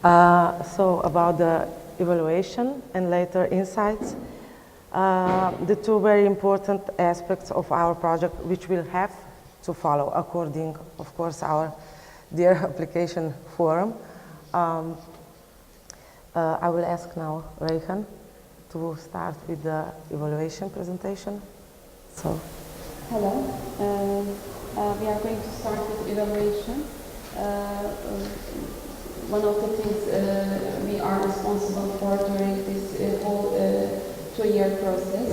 So about the evaluation and later insights, the two very important aspects of our project which we'll have to follow according, of course, our dear application forum. I will ask now Reyhan to start with the evaluation presentation. So, hello. We are going to start with evaluation. One of the things we are responsible for during this whole 2-year process.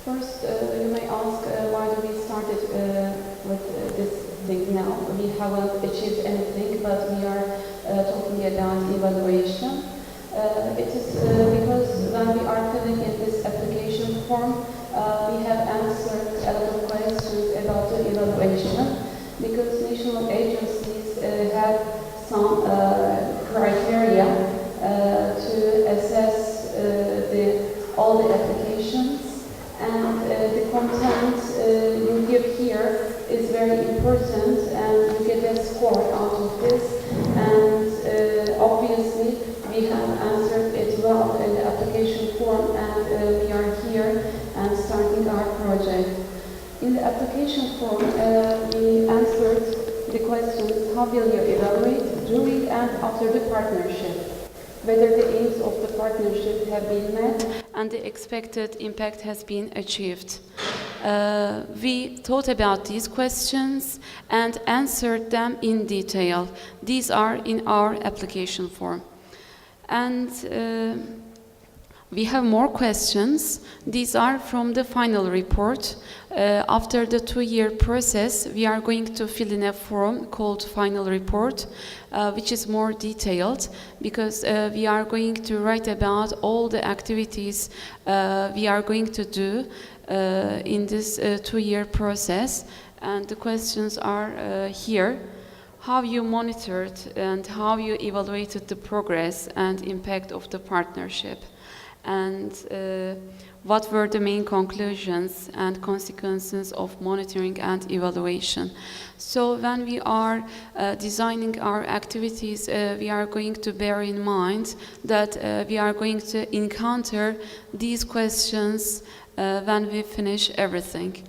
First, you may ask why do we started with this thing now? We haven't achieved anything, but we are talking about evaluation. It is because when we are filling in this application form, we have answered a lot of questions about the evaluation, because national agencies have some criteria to assess all the applications, and the content you give here is very important, and you get a score out of this, and obviously we have answered it well in the application form, and we are here and starting our project. In the application form, we answered the questions: how will you evaluate during and after the partnership, whether the aims of the partnership have been met and the expected impact has been achieved. We thought about these questions and answered them in detail. These are in our application form. And we have more questions. These are from the final report. After the 2-year process, we are going to fill in a form called final report, which is more detailed, because we are going to write about all the activities we are going to do in this 2-year process. And the questions are here. How you monitored and how you evaluated the progress and impact of the partnership, and what were the main conclusions and consequences of monitoring and evaluation. So when we are designing our activities, we are going to bear in mind that we are going to encounter these questions when we finish everything.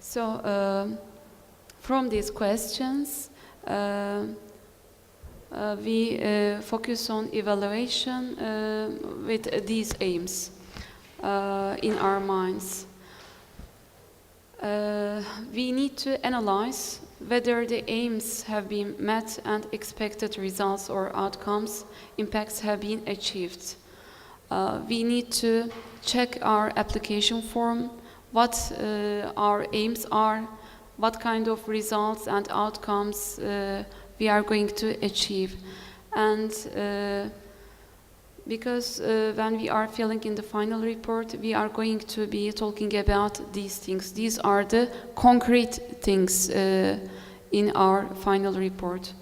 So from these questions, we focus on evaluation with these aims in our minds. We need to analyze whether the aims have been met and expected results or outcomes, impacts have been achieved. We need to check our application form, what our aims are, what kind of results and outcomes we are going to achieve. And because when we are filling in the final report, we are going to be talking about these things. These are the concrete things in our final report.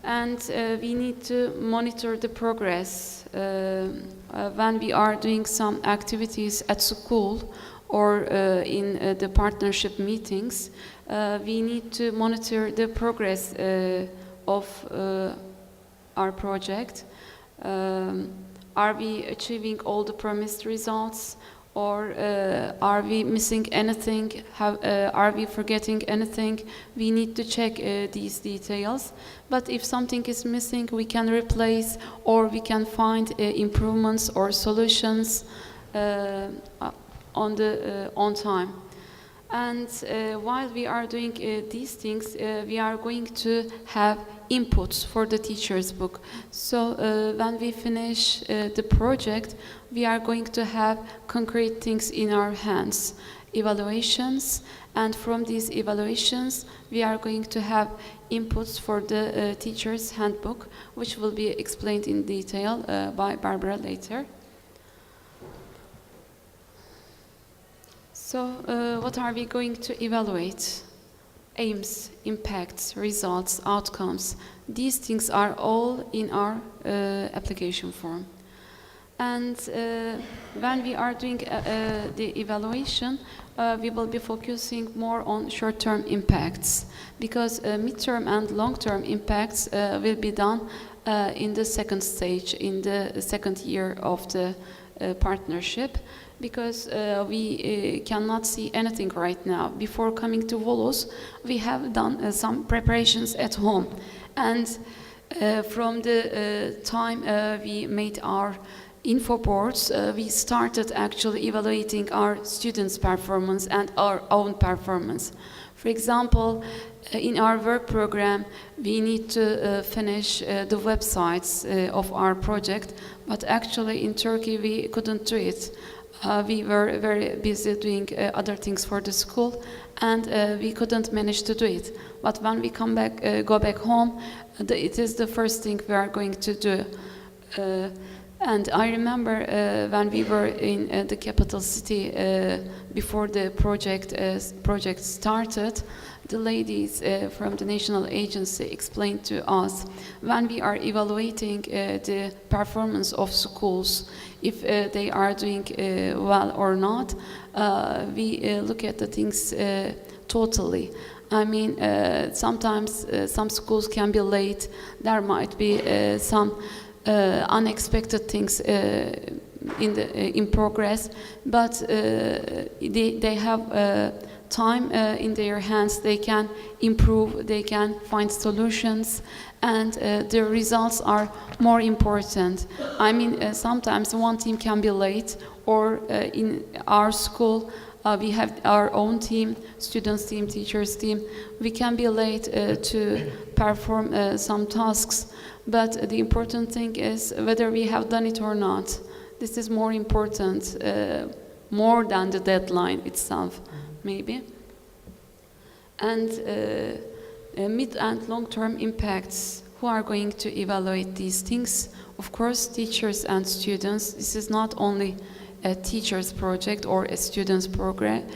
And we need to monitor the progress when we are doing some activities at school or in the partnership meetings. We need to monitor the progress of our project. Are we achieving all the promised results, or are we missing anything? Are we forgetting anything? We need to check these details. But if something is missing, we can replace, or we can find improvements or solutions on time. And while we are doing these things, we are going to have inputs for the teacher's book. So when we finish the project, we are going to have concrete things in our hands, evaluations, and from these evaluations, we are going to have inputs for the teacher's handbook, which will be explained in detail by Barbara later. So what are we going to evaluate? Aims, impacts, results, outcomes. These things are all in our application form. And when we are doing the evaluation, we will be focusing more on short-term impacts, because mid-term and long-term impacts will be done in the second stage, in the second year of the partnership, because we cannot see anything right now. Before coming to Volos, we have done some preparations at home, and from the time we made our info boards, we started actually evaluating our students' performance and our own performance. For example, in our work program, we need to finish the websites of our project, but actually in Turkey we couldn't do it. We were very busy doing other things for the school, and we couldn't manage to do it. But when we go back home, it is the first thing we are going to do. And I remember when we were in the capital city before the project started, the ladies from the national agency explained to us, when we are evaluating the performance of schools, if they are doing well or not, we look at the things totally. I mean, sometimes some schools can be late. There might be some unexpected things in progress, but they have time in their hands. They can improve, they can find solutions, and the results are more important. I mean, sometimes one team can be late, or in our school we have our own team, students team, teachers team. We can be late to perform some tasks, but the important thing is whether we have done it or not. This is more important, more than the deadline itself, maybe. And mid and long-term impacts, who are going to evaluate these things? Of course, teachers and students. This is not only a teacher's project or a student's project.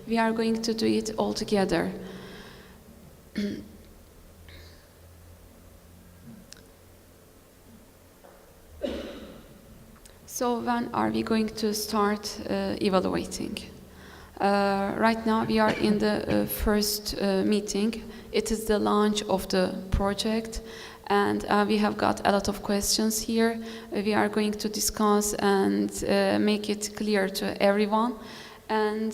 We are going to do it all together. So when are we going to start evaluating? Right now we are in the first meeting. It is the launch of the project, and we have got a lot of questions here. We are going to discuss and make it clear to everyone. And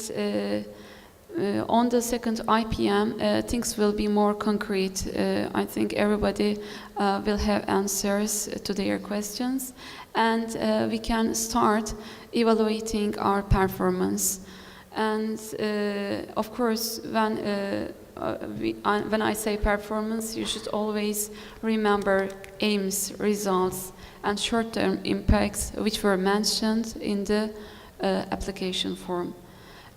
on the second IPM, things will be more concrete. I think everybody will have answers to their questions, and we can start evaluating our performance. And of course, when I say performance, you should always remember aims, results, and short-term impacts, which were mentioned in the application form.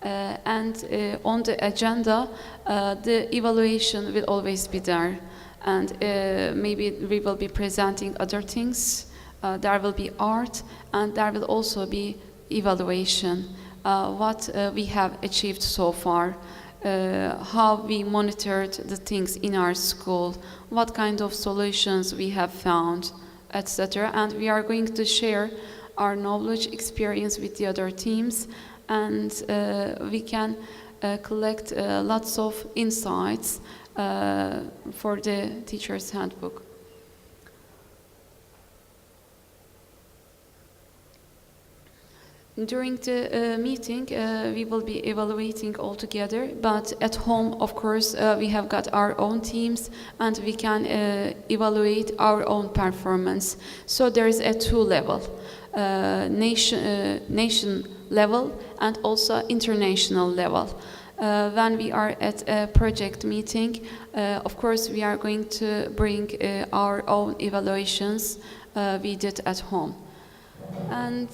And on the agenda, the evaluation will always be there, and maybe we will be presenting other things. There will be art, and there will also be evaluation. What we have achieved so far, how we monitored the things in our school, what kind of solutions we have found, etc. And we are going to share our knowledge, experience with the other teams, and we can collect lots of insights for the teacher's handbook. During the meeting, we will be evaluating all together, but at home, of course, we have got our own teams, and we can evaluate our own performance. So there is a two level, nation level and also international level. When we are at a project meeting, of course, we are going to bring our own evaluations we did at home. And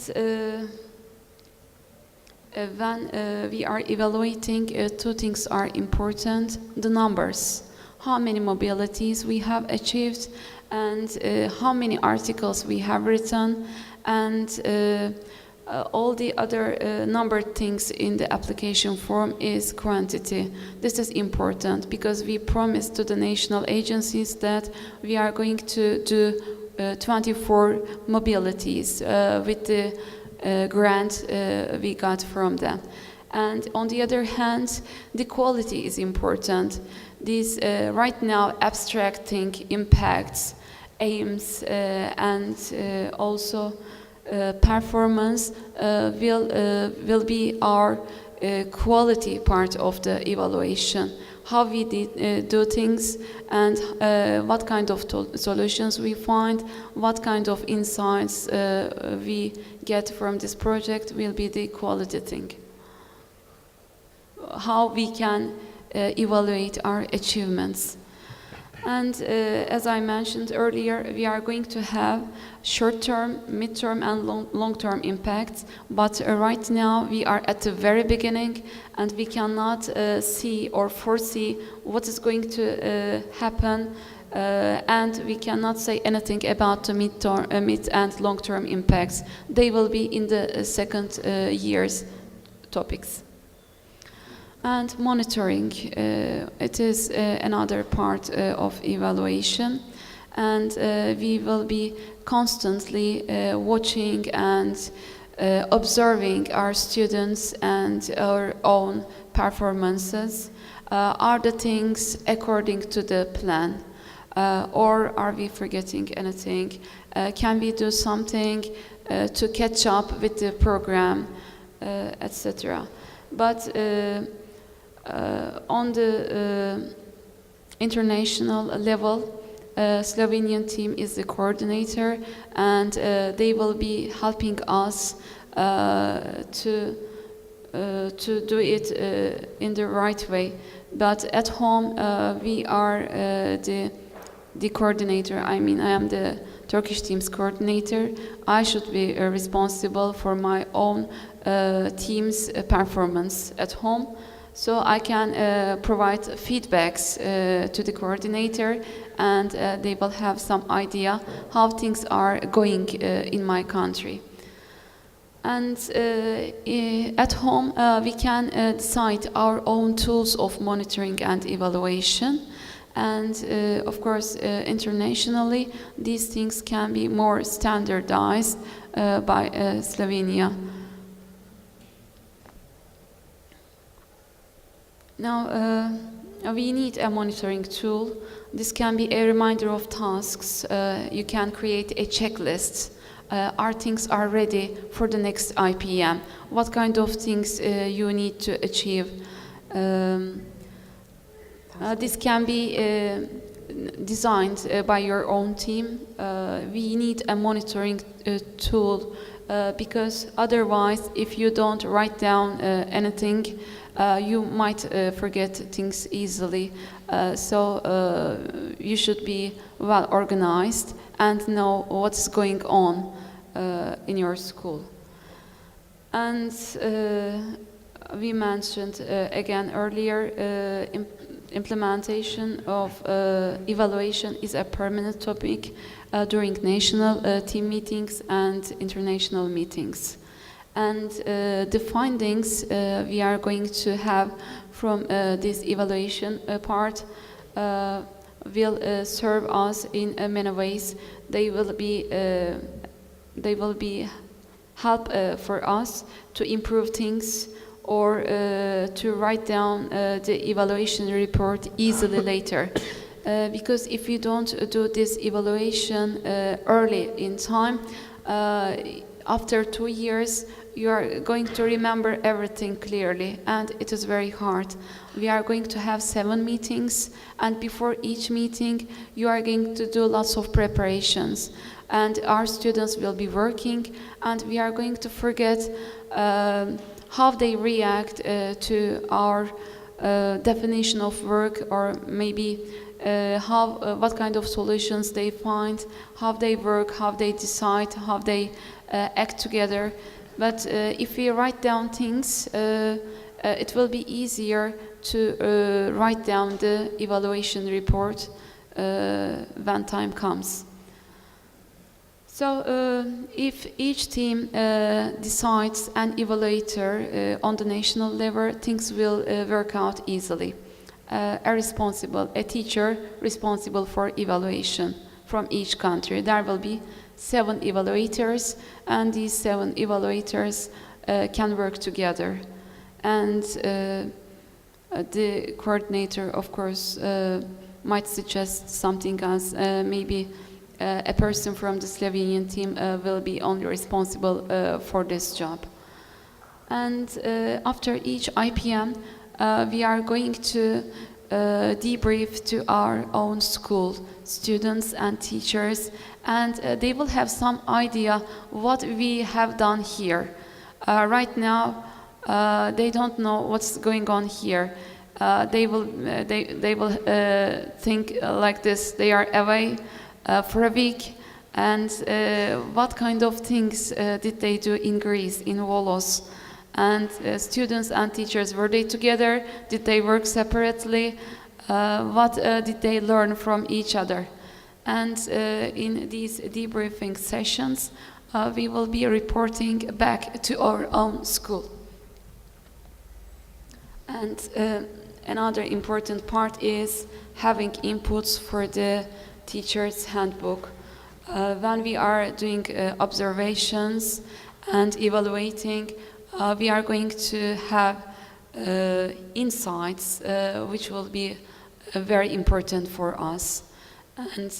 when we are evaluating, two things are important: the numbers, how many mobilities we have achieved, and how many articles we have written, and all the other numbered things in the application form is quantity. This is important because we promised to the national agencies that we are going to do 24 mobilities with the grant we got from them. And on the other hand, the quality is important. These right now abstracting impacts, aims, and also performance will be our quality part of the evaluation. How we do things, and what kind of solutions we find, what kind of insights we get from this project will be the quality thing. How we can evaluate our achievements. And as I mentioned earlier, we are going to have short-term, mid-term, and long-term impacts. But right now, we are at the very beginning, and we cannot see or foresee what is going to happen, and we cannot say anything about the mid and long-term impacts. They will be in the second year's topics. And monitoring, it is another part of evaluation, and we will be constantly watching and observing our students and our own performances. Are the things according to the plan, or are we forgetting anything? Can we do something to catch up with the program, etc. But on the international level, Slovenian team is the coordinator, and they will be helping us to do it in the right way. But at home, we are the coordinator. I mean, I am the Turkish team's coordinator. I should be responsible for my own team's performance at home. So I can provide feedbacks to the coordinator, and they will have some idea how things are going in my country. And at home, we can decide our own tools of monitoring and evaluation. And of course, internationally, these things can be more standardized by Slovenia. Now, we need a monitoring tool. This can be a reminder of tasks. You can create a checklist. Our things are ready for the next IPM. What kind of things you need to achieve? This can be designed by your own team. We need a monitoring tool because otherwise, if you don't write down anything, you might forget things easily. So you should be well organized and know what's going on in your school. And we mentioned again earlier, implementation of evaluation is a permanent topic during national team meetings and international meetings. And the findings we are going to have from this evaluation part will serve us in many ways. They will be help for us to improve things, or to write down the evaluation report easily later. Because if you don't do this evaluation early in time, after 2 years, you are going to remember everything clearly, and it is very hard. We are going to have 7 meetings, and before each meeting, you are going to do lots of preparations. And our students will be working, and we are going to forget how they react to our definition of work, or maybe what kind of solutions they find, how they work, how they decide, how they act together. But if we write down things, it will be easier to write down the evaluation report when time comes. So if each team decides an evaluator on the national level, things will work out easily. A teacher responsible for evaluation, from each country. There will be 7 evaluators, and these 7 evaluators can work together. And the coordinator, of course, might suggest something else. Maybe a person from the Slovenian team will be only responsible for this job. And after each IPM, we are going to debrief to our own school students and teachers, and they will have some idea what we have done here. Right now, they don't know what's going on here. They will think like this: they are away for a week, and what kind of things did they do in Greece, in Volos? And students and teachers, were they together? Did they work separately? What did they learn from each other? And in these debriefing sessions, we will be reporting back to our own school. And another important part is having inputs for the teacher's handbook. When we are doing observations and evaluating, we are going to have insights which will be very important for us. And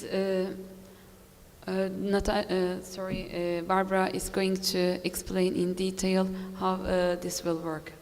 Barbara is going to explain in detail how this will work.